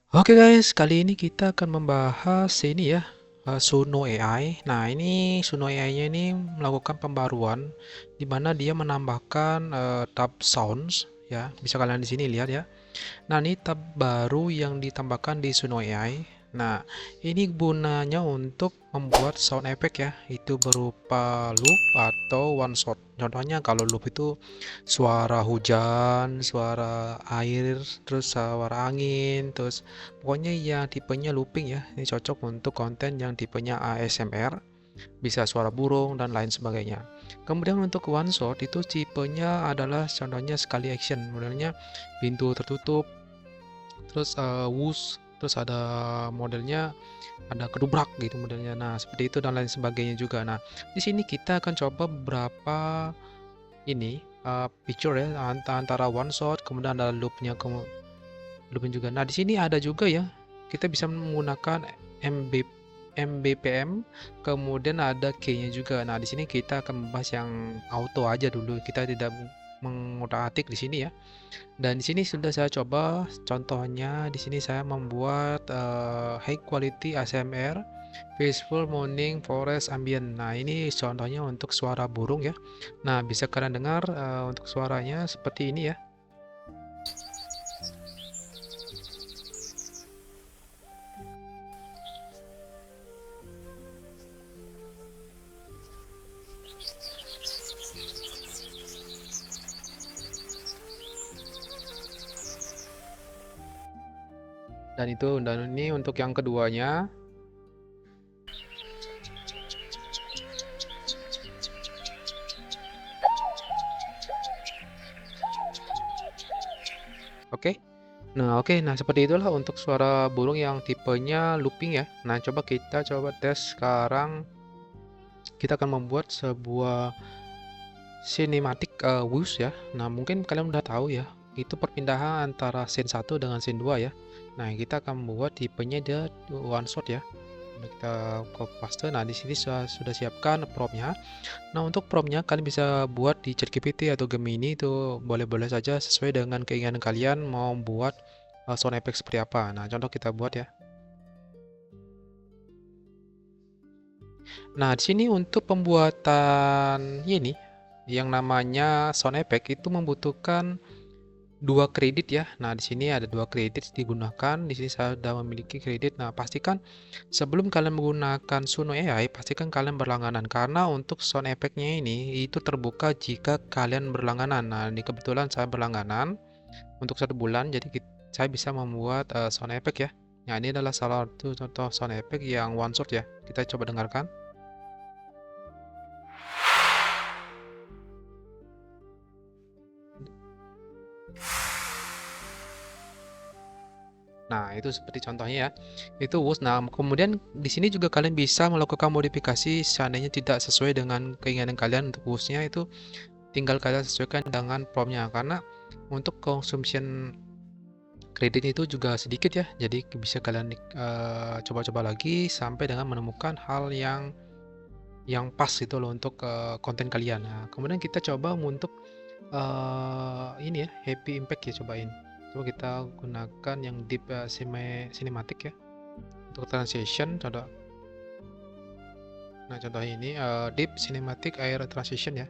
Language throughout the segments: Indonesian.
Oke guys, kali ini kita akan membahas ini ya, Suno AI. Nah, ini Suno AI-nya ini melakukan pembaruan di mana dia menambahkan tab sounds ya. Bisa kalian di sini lihat ya. Nah, ini tab baru yang ditambahkan di Suno AI. Nah, ini gunanya untuk membuat sound effect ya, itu berupa loop atau one shot. Contohnya kalau loop itu suara hujan, suara air, terus suara angin, terus pokoknya ya tipenya looping ya. Ini cocok untuk konten yang tipenya ASMR, bisa suara burung dan lain sebagainya. Kemudian untuk one shot itu tipenya adalah contohnya sekali action, modelnya pintu tertutup, terus whoosh, terus ada modelnya ada kedubrak gitu modelnya. Nah, seperti itu dan lain sebagainya juga. Nah, di sini kita akan coba beberapa ini picture ya, antara one shot, kemudian ada loopnya juga. Nah, di sini ada juga ya, kita bisa menggunakan MB, MBPM, kemudian ada key-nya juga. Nah, di sini kita akan membahas yang auto aja dulu. Kita tidak mengutak-atik di sini ya. Dan di sini sudah saya coba, contohnya di sini saya membuat high quality ASMR peaceful morning forest ambient. Nah, ini contohnya untuk suara burung ya. Nah, bisa kalian dengar untuk suaranya seperti ini ya. Dan ini untuk yang keduanya. Oke. Nah, seperti itulah untuk suara burung yang tipenya looping ya. Nah, coba tes sekarang. Kita akan membuat sebuah cinematic whoosh ya. Nah, mungkin kalian udah tahu ya, itu perpindahan antara scene satu dengan scene 2 ya. Nah, kita akan membuat tipenya dia one shot ya. Nah, kita copy paste. Nah, di sini sudah siapkan promnya. Nah, untuk promnya kalian bisa buat di ChatGPT atau Gemini, itu boleh-boleh saja sesuai dengan keinginan kalian mau buat sound effect seperti apa. Nah, contoh kita buat ya. Nah, di sini untuk pembuatan ini yang namanya sound effect itu membutuhkan dua kredit ya. Nah, di sini ada dua kredit digunakan. Di sini saya sudah memiliki kredit. Nah, pastikan sebelum kalian menggunakan Suno AI, pastikan kalian berlangganan karena untuk sound effect-nya ini itu terbuka jika kalian berlangganan. Nah, ini kebetulan saya berlangganan untuk 1 bulan, jadi saya bisa membuat sound effect ya. Nah, ini adalah salah satu contoh sound effect yang one shot ya. Kita coba dengarkan. Nah, itu seperti contohnya ya. Itu WUS. Nah, kemudian di sini juga kalian bisa melakukan modifikasi seandainya tidak sesuai dengan keinginan kalian untuk WUS-nya, itu tinggal kalian sesuaikan dengan prompt-nya karena untuk consumption kredit itu juga sedikit ya. Jadi bisa kalian coba-coba lagi sampai dengan menemukan hal yang pas itu loh untuk konten kalian. Nah, kemudian kita coba untuk ini ya, happy impact ya, cobain. Coba kita gunakan yang deep cinematic ya untuk transition contoh. Nah, contoh ini deep cinematic air transition ya.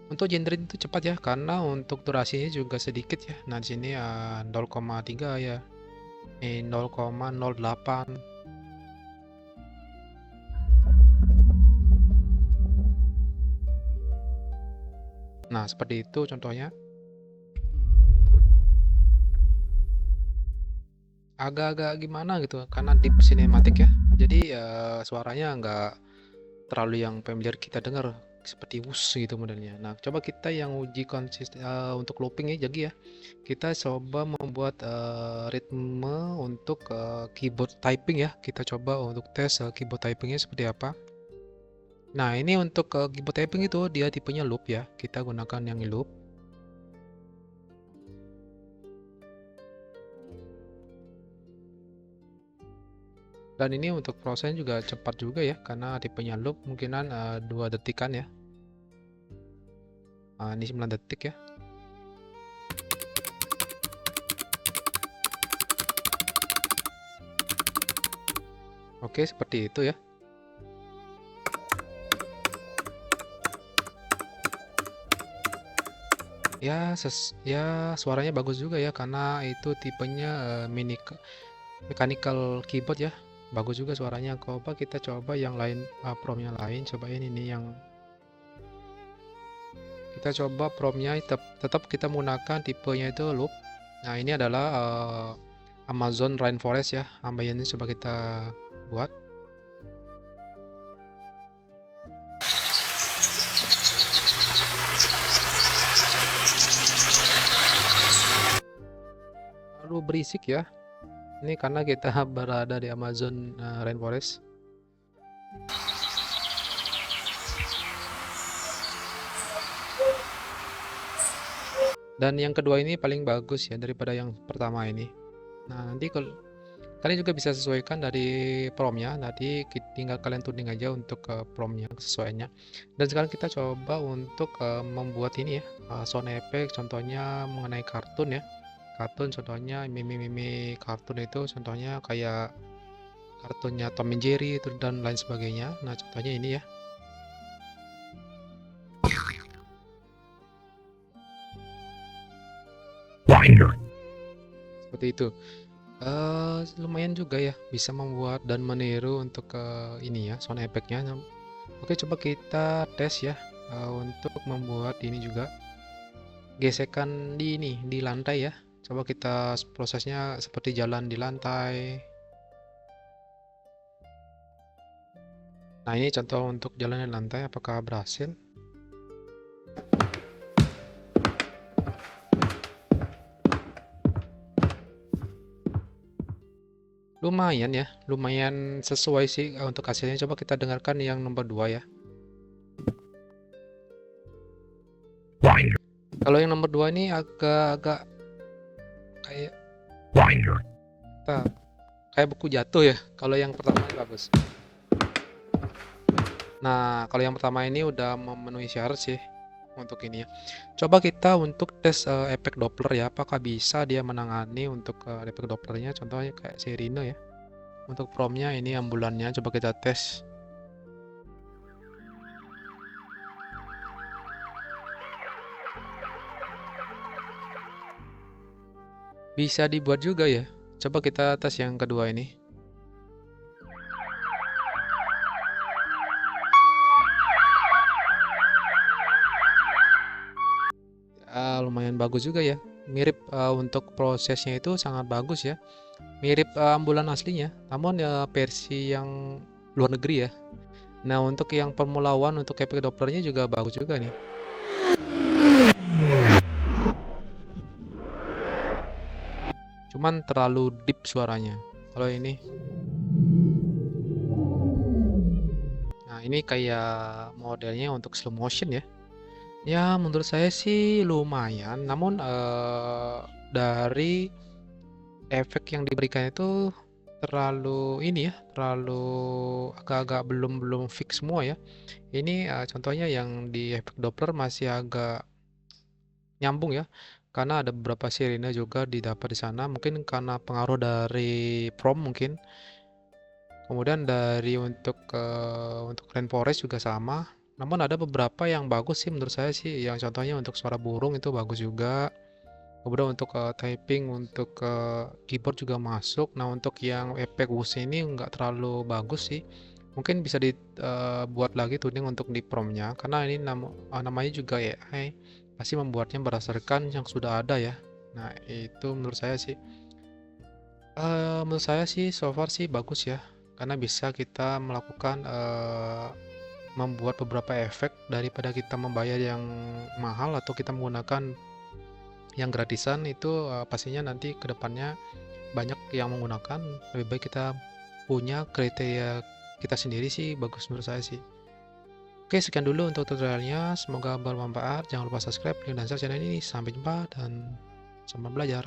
Untuk genre itu cepat ya karena untuk durasinya juga sedikit ya. Nah, di sini 0,3 ya. 0,08. Nah, seperti itu contohnya. Agak-agak gimana gitu karena deep cinematic ya. Jadi suaranya nggak terlalu yang familiar kita dengar seperti wus gitu modelnya. Nah, coba kita yang uji konsisten untuk looping ya, jadi ya. Kita coba membuat ritme untuk keyboard typing ya. Kita coba untuk tes keyboard typingnya seperti apa. Nah, ini untuk keyboard typing itu dia tipenya loop ya. Kita gunakan yang loop. Dan ini untuk prosesnya juga cepat juga ya, karena tipenya loop mungkinan 2 detikan ya. Nah, ini 9 detik ya. Oke, seperti itu ya. Ya, suaranya bagus juga ya karena itu tipenya mechanical keyboard ya. Bagus juga suaranya. Coba kita coba yang lain, promnya lain. Cobain ini yang kita coba promnya tetap kita menggunakan tipenya itu loop. Nah, ini adalah Amazon Rainforest ya. Ambience coba kita buat. Lalu berisik ya. Ini karena kita berada di Amazon Rainforest. Dan yang kedua ini paling bagus ya daripada yang pertama ini. Nah, nanti kalau kalian juga bisa sesuaikan dari promnya. Nanti tinggal kalian tuning aja untuk promnya sesuainya. Dan sekarang kita coba untuk membuat ini ya, sound effect. Contohnya mengenai kartun ya. Kartun contohnya meme-meme kartun itu contohnya kayak kartunnya Tom and Jerry itu dan lain sebagainya. Nah, contohnya ini ya. Seperti itu. Lumayan juga ya bisa membuat dan meniru untuk ini ya sound effect-nya. Oke, coba kita tes ya untuk membuat ini juga gesekan di lantai ya. Coba kita prosesnya seperti jalan di lantai. Nah, ini contoh untuk jalan di lantai, apakah berhasil? Lumayan ya, lumayan sesuai sih untuk hasilnya. Coba kita dengarkan yang nomor 2 ya. Kalau yang nomor 2 ini agak-agak kayak kayak buku jatuh ya. Kalau yang pertama ini bagus. Nah, kalau yang pertama ini udah memenuhi syarat sih untuk ini ya. Coba kita untuk tes efek Doppler ya. Apakah bisa dia menangani untuk efek Dopplernya? Contohnya kayak Serino ya. Untuk promnya ini ambulannya. Coba kita tes. Bisa dibuat juga ya. Coba kita tes yang kedua ini. Lumayan bagus juga ya. Mirip untuk prosesnya itu sangat bagus ya. Mirip ambulan aslinya, namun versi yang luar negeri ya. Nah, untuk yang Formula One untuk efek Dopplernya juga bagus juga nih. Cuman terlalu deep suaranya. Kalau ini, nah ini kayak modelnya untuk slow motion ya. Ya, menurut saya sih lumayan. Namun dari efek yang diberikan itu terlalu ini ya, terlalu agak-agak belum fix semua ya. Ini contohnya yang di efek Doppler masih agak nyambung ya, karena ada beberapa sirine juga didapat di sana. Mungkin karena pengaruh dari prom mungkin. Kemudian dari untuk rainforest juga sama. Namun ada beberapa yang bagus sih menurut saya sih. Yang contohnya untuk suara burung itu bagus juga. Kemudian untuk typing untuk keyboard juga masuk. Nah, untuk yang efek whoosh ini nggak terlalu bagus sih. Mungkin bisa dibuat lagi tuning untuk di promnya karena ini namanya juga AI, pasti membuatnya berdasarkan yang sudah ada ya. Nah, itu menurut saya sih so far sih bagus ya karena bisa kita melakukan membuat beberapa efek daripada kita membayar yang mahal atau kita menggunakan yang gratisan itu pastinya nanti kedepannya banyak yang menggunakan. Lebih baik kita punya kriteria kita sendiri sih bagus menurut saya sih. Oke, sekian dulu untuk tutorialnya, semoga bermanfaat. Jangan lupa subscribe dan share channel ini. Sampai jumpa dan selamat belajar.